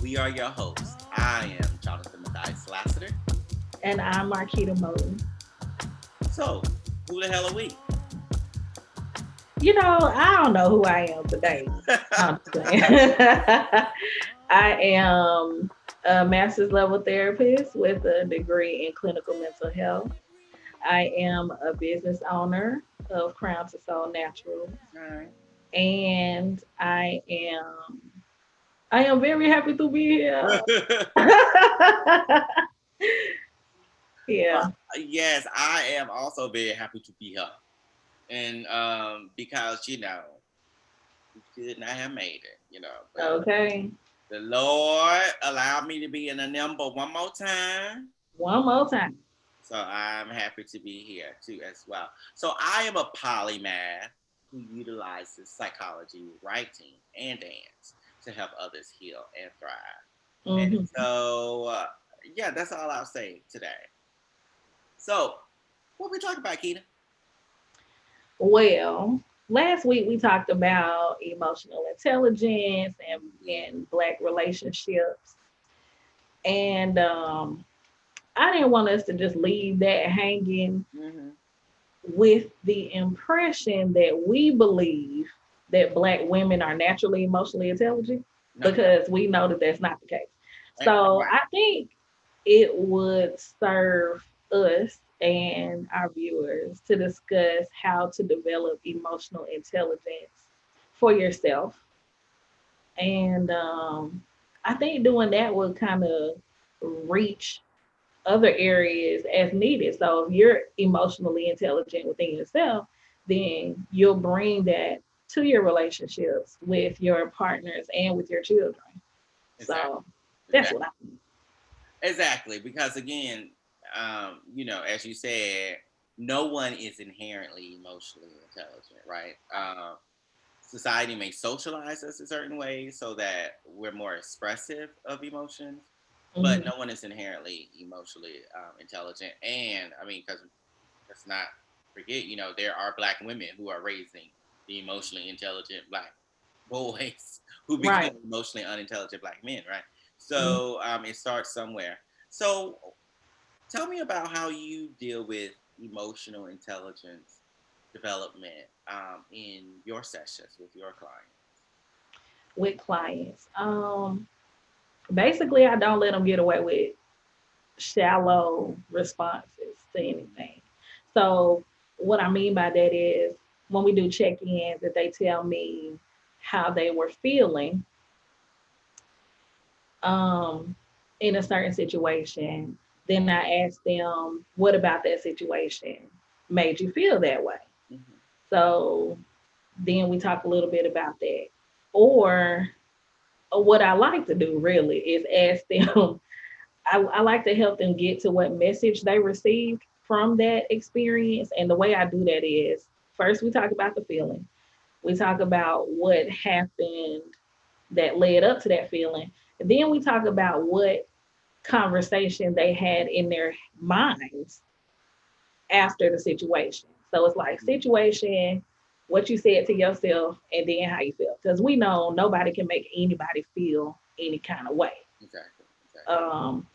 We are your hosts. I am Jonathan Matthias Lassiter. And I'm Marquita Moten. So, who the hell are we? I don't know who I am today. I'm just playing. I am a master's level therapist with a degree in clinical mental health. I am a business owner of Crown to Soul Naturals, Alright. and I am very happy to be here. Yeah. Yes, I am also very happy to be here. And because, we could not have made it, but Okay. the Lord allowed me to be in the number one more time. One more time. So I'm happy to be here too as well. So I am a polymath who utilizes psychology, writing, and dance to help others heal and thrive. And Hmm. yeah, that's all I'll say today. So, what we talking about, Keita? Well, last week we talked about emotional intelligence and Black relationships. And I didn't want us to just leave that hanging Mm-hmm. with the impression that we believe that Black women are naturally emotionally intelligent No, because we know that that's not the case. So right. I think it would serve us and our viewers to discuss how to develop emotional intelligence for yourself. And I think doing that will kind of reach other areas as needed. So if you're emotionally intelligent within yourself, then you'll bring that to your relationships with your partners and with your children. Exactly. So that's Exactly. what I think. Exactly. Because again, as you said, no one is inherently emotionally intelligent, right? Society may socialize us in certain ways so that we're more expressive of emotions, but Hmm. no one is inherently emotionally intelligent. And I mean, because let's not forget, there are Black women who are raising the emotionally intelligent Black boys who become Right. emotionally unintelligent Black men, right? Mhm. So it starts somewhere. So tell me about how you deal with emotional intelligence development in your sessions with your clients. With clients. Basically, I don't let them get away with shallow responses to anything. So, what I mean by that is when we do check ins, if they tell me how they were feeling um, in a certain situation, then I ask them, what about that situation made you feel that way? Mm-hmm. So, then we talk a little bit about that. Or what I like to do really is ask them, I like to help them get to what message they received from that experience. And the way I do that is first we talk about the feeling. We talk about what happened that led up to that feeling. And then we talk about what conversation they had in their minds after the situation. So it's like situation, what you said to yourself, and then how you feel. Because we know nobody can make anybody feel any kind of way. Exactly. Exactly. Um,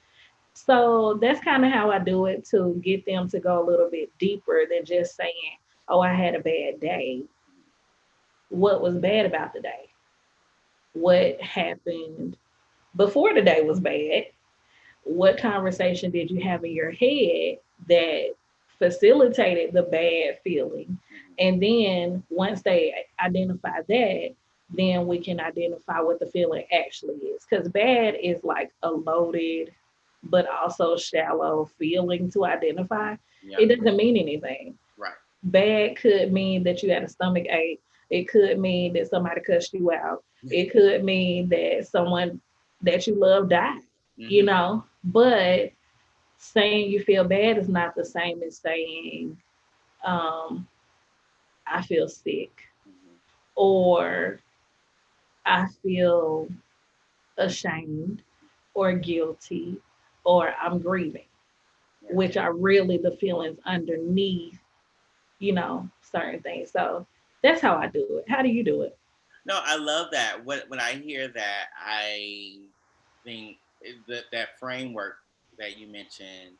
So that's kind of how I do it to get them to go a little bit deeper than just saying, "Oh, I had a bad day." What was bad about the day? What happened before the day was bad? What conversation did you have in your head that facilitated the bad feeling? Mm-hmm. And then once they identify that, then we can identify what the feeling actually is. Because bad is like a loaded, but also shallow feeling to identify. Yeah. It doesn't mean anything. Right. Bad could mean that you had a stomach ache. It could mean that somebody cussed you out. It could mean that someone that you love died, Mm-hmm. But saying you feel bad is not the same as saying, um, I feel sick Mm-hmm. or I feel ashamed or guilty or I'm grieving, Yeah. which are really the feelings underneath, certain things. So that's how I do it. How do you do it? No, I love that. When I hear that, I think that framework that you mentioned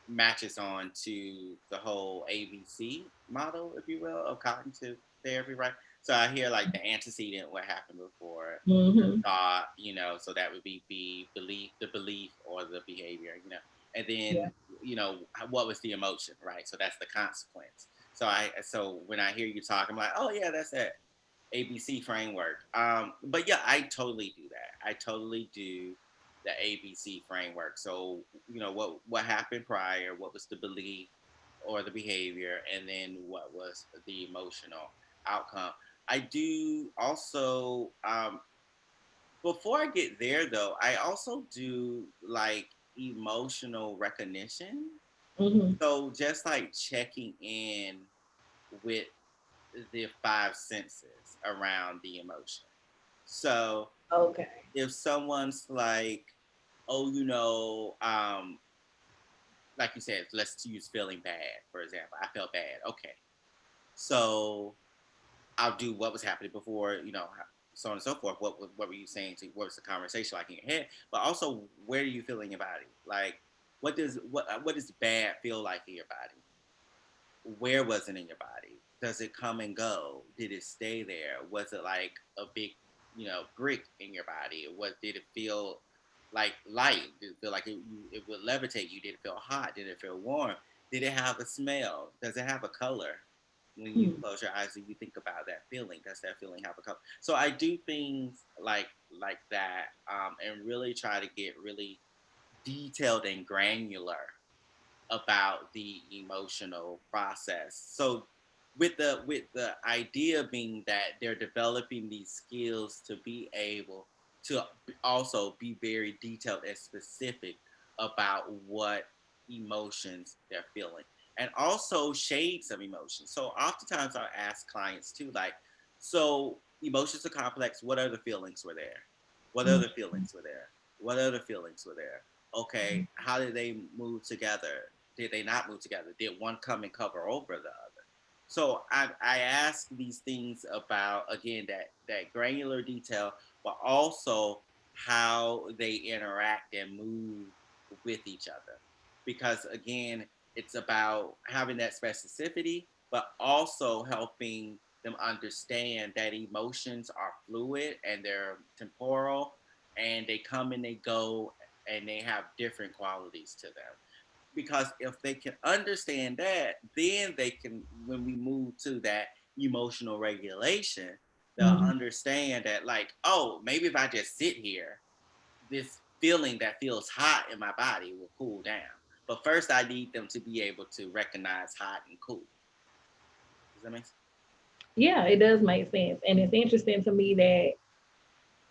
matches on to the whole ABC model, if you will, of cognitive therapy, right? So I hear like the antecedent, what happened before, the Mm-hmm. thought, so that would be belief, the belief or the behavior, and Yeah. then what was the emotion, right? So that's the consequence. So when I hear you talk, I'm like, oh yeah, that's that ABC framework. But yeah, I totally do that. I totally do the ABC framework. So what happened prior, what was the belief or the behavior, and then what was the emotional outcome. I do also before I get there though, I also do like emotional recognition. Mm-hmm. So just like checking in with the five senses around the emotion. So Okay. if someone's like, oh, like you said, let's use feeling bad, for example. I felt bad. Okay. So I'll do what was happening before, so on and so forth. What were you saying to, what was the conversation like in your head? But also, where are you feeling your body? Like, what does bad feel like in your body? Where was it in your body? Does it come and go? Did it stay there? Was it like a big, brick in your body? What did it feel like light? Did it feel like it would levitate you? Did it feel hot? Did it feel warm? Did it have a smell? Does it have a color? When you Hmm. close your eyes and you think about that feeling, does that feeling have a color? So I do things like that, and really try to get really detailed and granular about the emotional process. So with the idea being that they're developing these skills to be able to also be very detailed and specific about what emotions they're feeling and also shades of emotions. So oftentimes I ask clients too, like, so emotions are complex. What other feelings were there? What other feelings were there? What other feelings were there? Okay, how did they move together? Did they not move together? Did one come and cover over the other? So I ask these things about again that granular detail, but also how they interact and move with each other. Because again, it's about having that specificity, but also helping them understand that emotions are fluid and they're temporal and they come and they go and they have different qualities to them. Because if they can understand that, then they can, when we move to that emotional regulation, they'll Mm-hmm. understand that, like, oh, maybe if I just sit here, this feeling that feels hot in my body will cool down. But first, I need them to be able to recognize hot and cool. Does that make sense? Yeah, it does make sense. And it's interesting to me that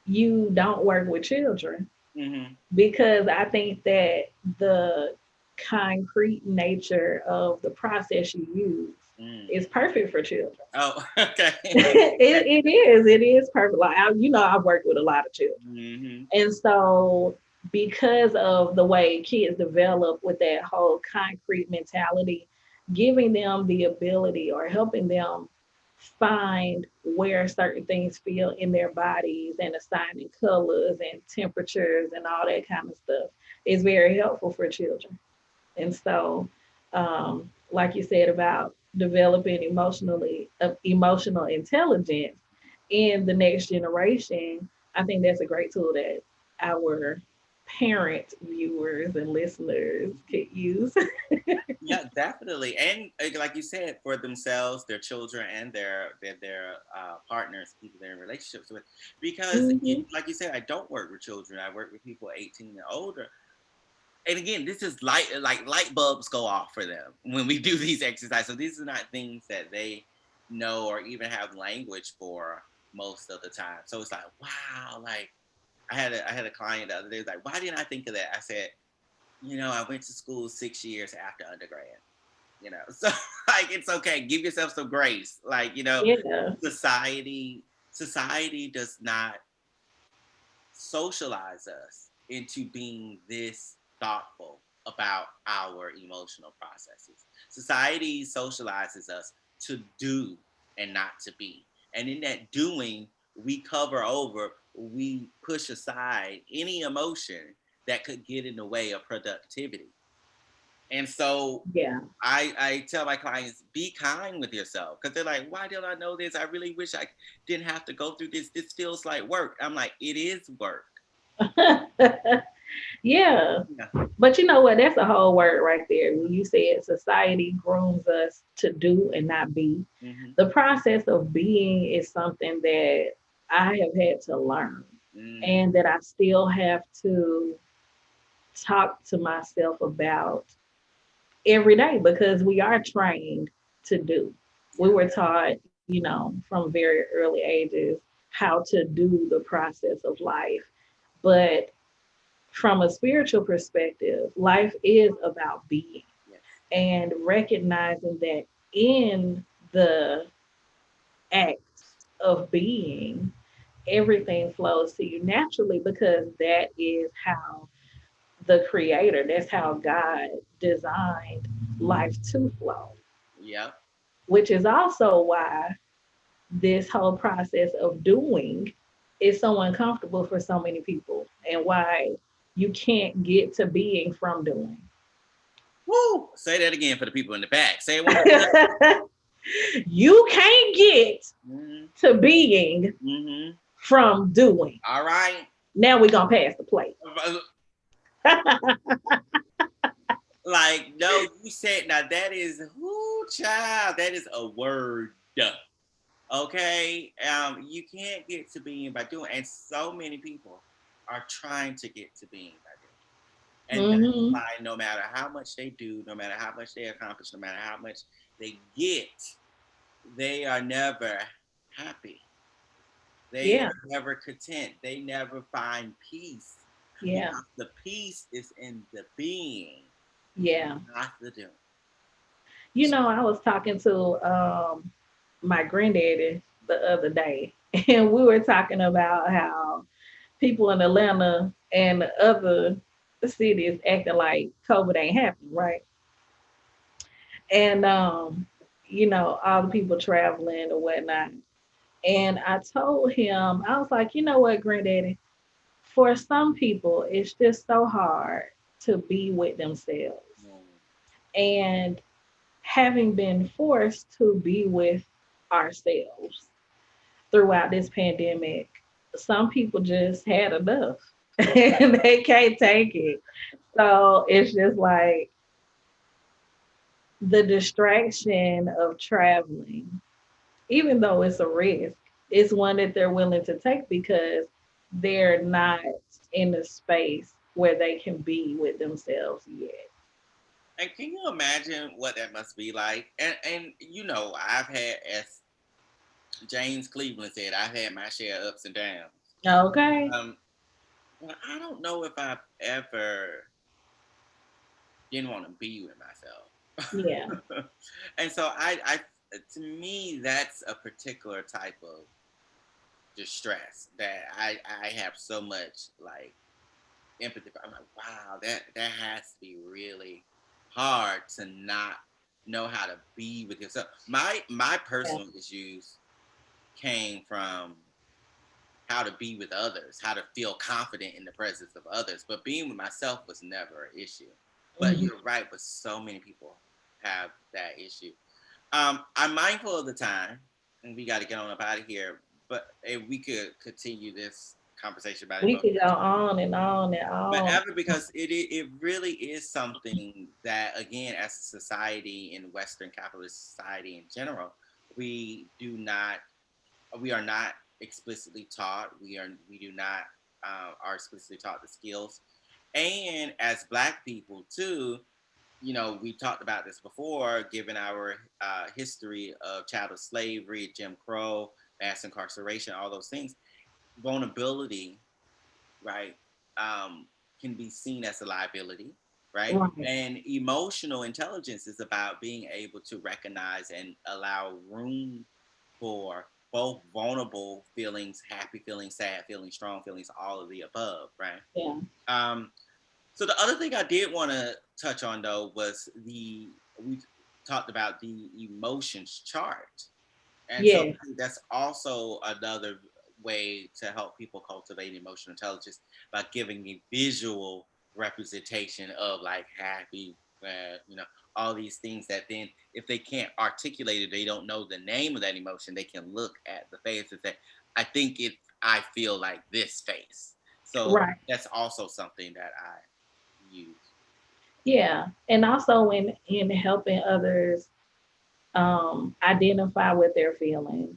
you don't work with children Mm-hmm. because I think that the concrete nature of the process you use Mm. is perfect for children. Oh, okay. It is perfect. Like I've worked with a lot of children. Mm-hmm. And so, because of the way kids develop with that whole concrete mentality, giving them the ability or helping them find where certain things feel in their bodies and assigning colors and temperatures and all that kind of stuff is very helpful for children. And so, like you said about developing emotional intelligence in the next generation, I think that's a great tool that our parent viewers and listeners could use. Yeah, definitely, and like you said, for themselves, their children, and their partners, people they're in relationships with. Because, Hmm. like you said, I don't work with children. I work with people 18 and older. And again, this is light bulbs go off for them when we do these exercises. So these are not things that they know or even have language for most of the time. So it's like, wow, like I had a client the other day, like, why didn't I think of that? I said, I went to school 6 years after undergrad. So like it's okay, give yourself some grace. Like, Yeah. society society does not socialize us into being this thoughtful about our emotional processes. Society socializes us to do and not to be. And in that doing, we cover over we push aside any emotion that could get in the way of productivity. And so Yeah. I tell my clients, be kind with yourself, because they're like, why did I know this? I really wish I didn't have to go through this. This feels like work. I'm like, it is work. Yeah. Yeah. But you know what? That's a whole word right there. When you said society grooms us to do and not be, Mm-hmm. the process of being is something that I have had to learn Mm-hmm. and that I still have to talk to myself about every day because we are trained to do. We Yeah. were taught, from very early ages how to do the process of life. But from a spiritual perspective, life is about being Yes. and recognizing that in the act of being, everything flows to you naturally because that is how the creator, that's how God designed life to flow, Yep. which is also why this whole process of doing is so uncomfortable for so many people and why you can't get to being from doing. Woo! Say that again for the people in the back. Say it one more time. You can't get Mm-hmm. to being Mm-hmm. from doing. All right. Now we're gonna pass the plate. Like, no, you said, now that is, whoo, child, that is a word. Okay. You can't get to being by doing, and so many people are trying to get to being by doing. And that's Hmm. why no matter how much they do, no matter how much they accomplish, no matter how much they get, they are never happy. They Yeah, are never content. They never find peace, yeah, because the peace is in the being, yeah. not the doing. I was talking to my granddaddy the other day, and we were talking about how people in Atlanta and other cities acting like COVID ain't happening, right? And all the people traveling or whatnot. And I told him, I was like, you know what, granddaddy, for some people, it's just so hard to be with themselves. Mm. And having been forced to be with ourselves throughout this pandemic, some people just had enough and they can't take it. So it's just like the distraction of traveling, even though it's a risk, it's one that they're willing to take because they're not in a space where they can be with themselves yet. And can you imagine what that must be like? And I've had, as James Cleveland said, I've had my share of ups and downs. Okay. Um, but I don't know if I've ever didn't want to be with Yeah. myself. And so I to me that's a particular type of distress that I have so much like empathy for. I'm like, wow, that has to be really hard to not know how to be with yourself. My Yeah. personal issues came from how to be with others, how to feel confident in the presence of others. But being with myself was never an issue. But Mhm. you're right, but so many people have that issue. I'm mindful of the time, and we got to get on up out of here. But if we could continue this conversation about We emotion, could go on and on and but on. ever, because it really is something that, again, as a society, in Western capitalist society in general, we do not we are not explicitly taught. We do not are explicitly taught the skills. And as Black people too, we talked about this before, given our history of chattel slavery, Jim Crow, mass incarceration, all those things. Vulnerability, right, can be seen as a liability, right? Right. And emotional intelligence is about being able to recognize and allow room for both vulnerable feelings, happy feelings, sad feelings, strong feelings, all of the above, right? Yeah. Um, so the other thing I did want to touch on though was we talked about the emotions chart, and so Yeah. that's also another way to help people cultivate emotional intelligence by giving a visual representation of like happy, all these things that then if they can't articulate it, they don't know the name of that emotion, they can look at the face and say, I think I feel like this face. So Right. that's also something that I use. Yeah. And also in helping others identify what they're feeling.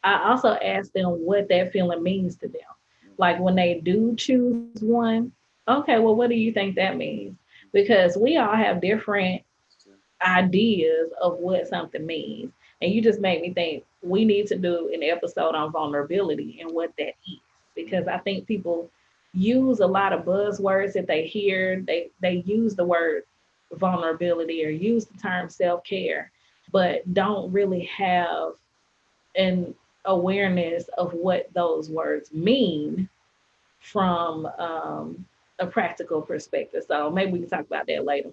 I also ask them what that feeling means to them. Like when they do choose one, okay, well, what do you think that means? Because we all have different ideas of what something means. And you just made me think we need to do an episode on vulnerability and what that is. Because I think people use a lot of buzzwords that they hear. They use the word vulnerability or use the term self-care, but don't really have an awareness of what those words mean from a practical perspective. So maybe we can talk about that later.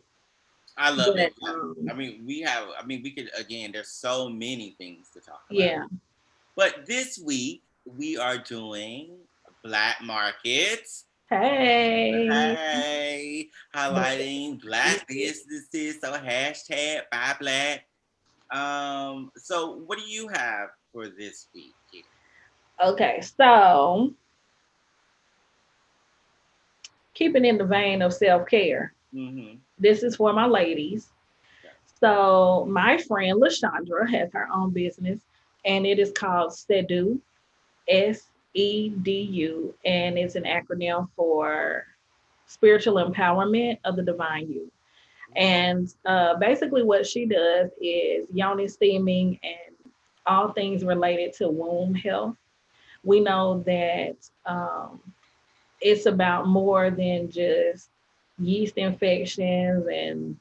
I love it. But Yeah. We could, again, there's so many things to talk about. yeah. But this week, we are doing Black Markets. Hey. Hey, highlighting Black businesses. So hashtag buy Black. So what do you have for this week here? Okay, so keeping in the vein of self care, Mm-hmm. this is for my ladies. So my friend Lashandra has her own business, and it is called Sedu, SEDU, and it's an acronym for Spiritual Empowerment of the Divine You. And basically, what she does is yoni steaming and all things related to womb health. We know that it's about more than just yeast infections and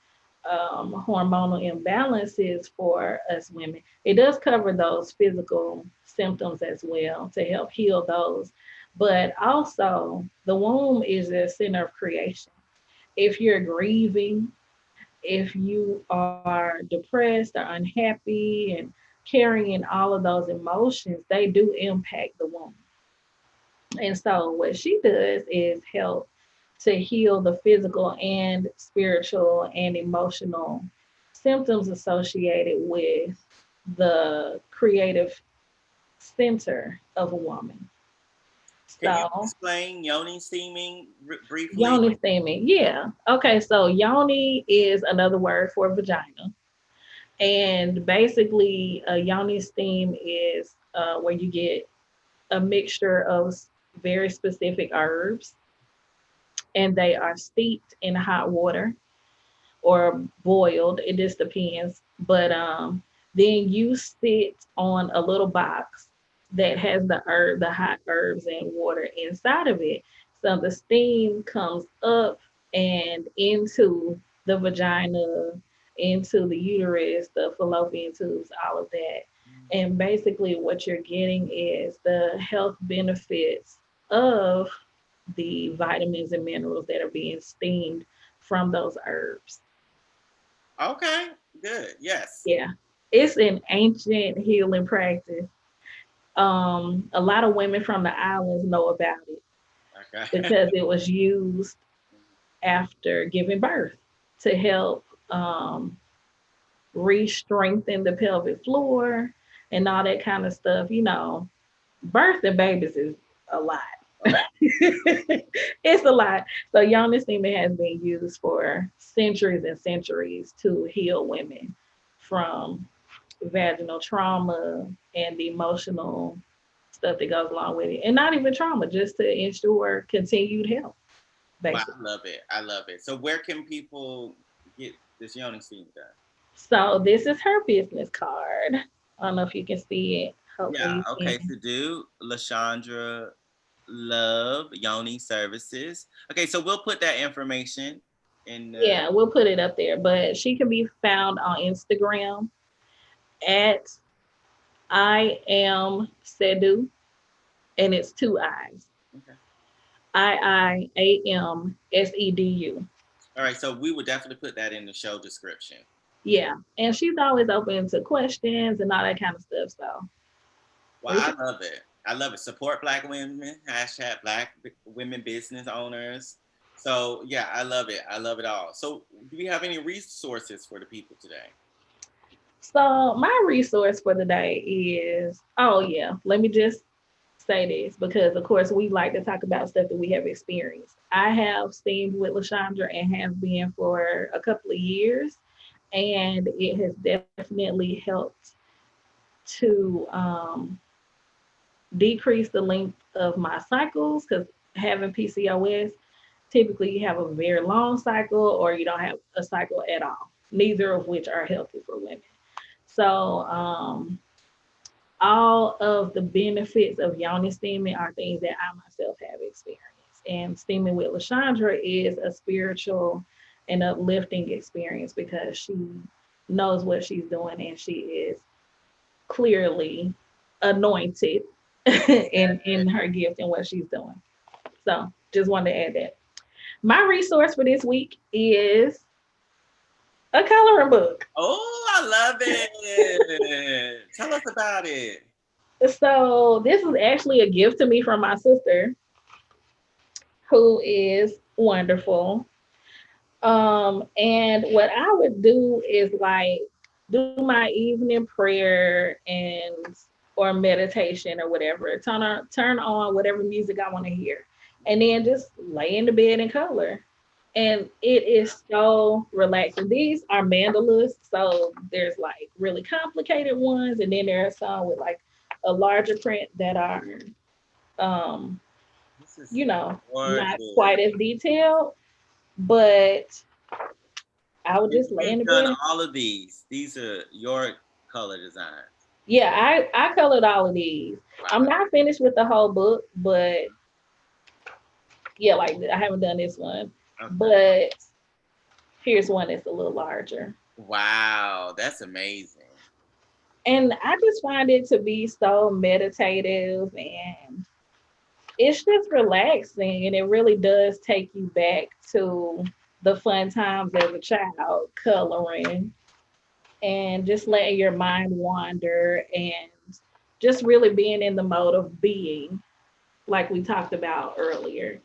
hormonal imbalances for us women. It does cover those physical symptoms as well to help heal those. But also, the womb is the center of creation. If you're grieving, if you are depressed or unhappy and carrying all of those emotions, they do impact the womb. And so, what she does is help to heal the physical and spiritual and emotional symptoms associated with the creative center of a woman. Can you So, explain yoni steaming briefly? yoni steaming, yeah. Okay, so yoni is another word for vagina. And basically, a yoni steam is where you get a mixture of very specific herbs, and they are steeped in hot water or boiled. It just depends. But then you sit on a little box that has the hot herbs and water inside of it. So the steam comes up and into the vagina, into the uterus, the fallopian tubes, all of that. And basically, what you're getting is the health benefits of the vitamins and minerals that are being steamed from those herbs. Okay, good. Yes. Yeah. It's an ancient healing practice. A lot of women from the islands know about it Okay. because it was used after giving birth to help re-strengthen the pelvic floor and all that kind of stuff. Birthing babies is a lot. It's a lot. So Yoni steaming has been used for centuries and centuries to heal women from vaginal trauma and the emotional stuff that goes along with it. And not even trauma, just to ensure continued health, Wow, basically. I love it. I love it. So where can people get this yoni steam done? So this is her business card. I don't know if you can see it. Yeah. Hopefully you Okay. can. To do Lashandra Love Yoni Services. Okay, so we'll put that information in the. Yeah, we'll put it up there. But she can be found on Instagram at I am Sedu, and it's two I's. Okay. IIAMSEDU. All right, so we would definitely put that in the show description. Yeah. And she's always open to questions and all that kind of stuff. So Well, we I can love it. I love it. Support Black women. Hashtag Black women business owners. So yeah, I love it. I love it all. So do we have any resources for the people today? So my resource for the day is, oh yeah, let me just say this because of course we like to talk about stuff that we have experienced. I have steamed with Lashandra and have been for a couple of years, and it has definitely helped to decrease the length of my cycles because having PCOS, typically you have a very long cycle or you don't have a cycle at all, neither of which are healthy for women. So, all of the benefits of yoni steaming are things that I myself have experienced. And steaming with Lashandra is a spiritual and uplifting experience because she knows what she's doing and she is clearly anointed in her gift and what she's doing. So just wanted to add that. My resource for this week is a coloring book. Oh, I love it. Tell us about it. So this was actually a gift to me from my sister, who is wonderful. And what I would do is like do my evening prayer and or meditation or whatever. Turn on whatever music I want to hear, and then just lay in the bed and color. And it is so relaxing. These are mandalas, so there's like really complicated ones, and then there are some with like a larger print that are um, This is not gorgeous. quite as detailed, but I would just lay in You've the done bed. all of these. These are your color designs. Yeah, I colored all of these. I'm Wow. not finished with the whole book, but yeah, like I haven't done this one. Okay. But here's one that's a little larger. Wow, that's amazing. And I just find it to be so meditative and it's just relaxing and it really does take you back to the fun times as a child coloring and just letting your mind wander and just really being in the mode of being like we talked about earlier.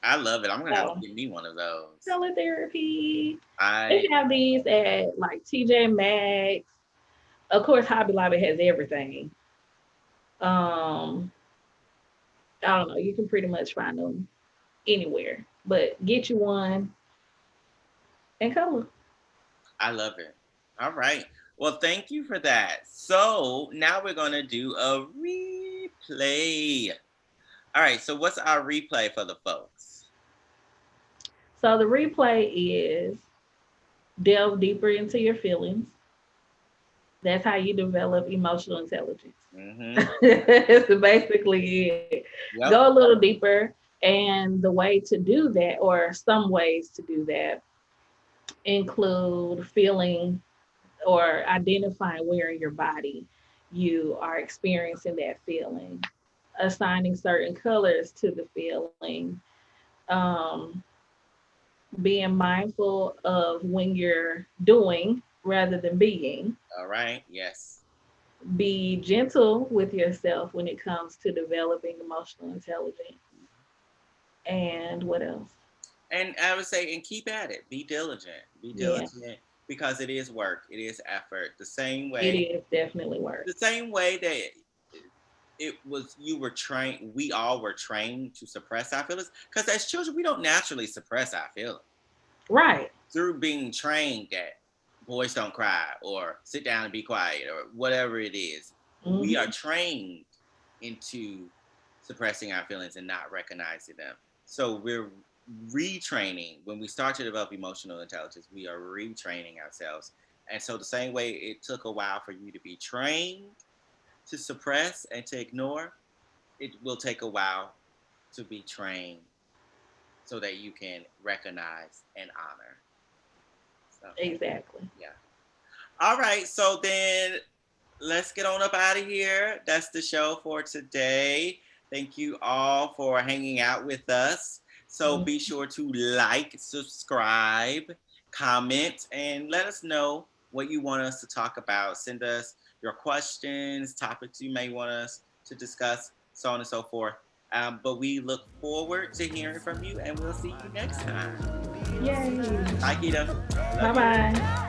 I love it. I'm gonna have to So get me one of those. color therapy. They I have these at like TJ Maxx. Of course, Hobby Lobby has everything. Um, I don't know. You can pretty much find them anywhere. But get you one and color. I love it. All right. Well, thank you for that. So now we're gonna do a replay. All right. So what's our replay for the folks? So the replay is delve deeper into your feelings. That's how you develop emotional intelligence. Mm-hmm. That's basically it. Go a Yep. little deeper. And the way to do that, or some ways to do that, include feeling or identifying where in your body you are experiencing that feeling, assigning certain colors to the feeling, um, being mindful of when you're doing rather than being, All right. Yes. be gentle with yourself when it comes to developing emotional intelligence. And what else? And I would say, and keep at it. Be diligent. Be Yeah, diligent because it is work. It is effort. it is definitely work. The same way that it was, you were trained. We all were trained to suppress our feelings because as children, we don't naturally suppress our feelings. Right. Through being trained that boys don't cry or sit down and be quiet or whatever it is, we are Hmm. trained into suppressing our feelings and not recognizing them. So we're retraining when we start to develop emotional intelligence, we are retraining ourselves. And so the same way it took a while for you to be trained to suppress and to ignore, it will take a while to be trained so that you can recognize and honor. So Exactly. yeah. All right. So then let's get on up out of here. That's the show for today. Thank you all for hanging out with us. So Mhm. be sure to like, subscribe, comment, and let us know what you want us to talk about. Send us your questions, topics you may want us to discuss. so on and so forth. But we look forward to hearing from you, and we'll see you next time. Yay. Bye, Keita. Bye Love you. bye.